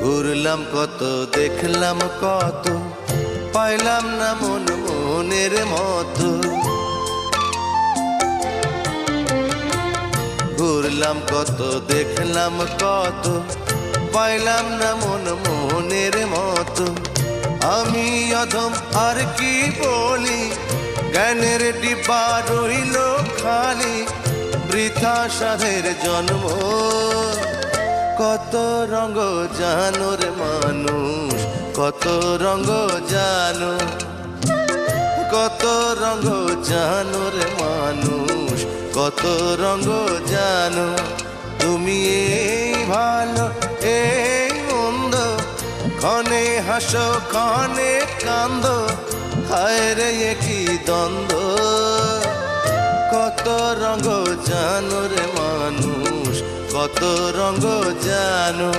ঘুরলাম কত, দেখলাম কত, পাইলাম না মন মনের মতো। ঘুরলাম কত, দেখলাম কত, পাইলাম না মন মনের মতো। আমি অধম আর কি বলি, জ্ঞানের ডিব্বা রইল খালি, বৃথা সাধের জন্ম। কত রঙ জানো রে মানুষ, কত রঙ জানো, কত রঙ জানো রে মানুষ, কত রঙ জানো। তুমি এই ভালো এই মন্দ, ক্ষণে হাসো ক্ষণে কান্দো, হায় রে কি দ্বন্দ্ব। কত রঙ জানো রে মানুষ, কত রঙ জানো।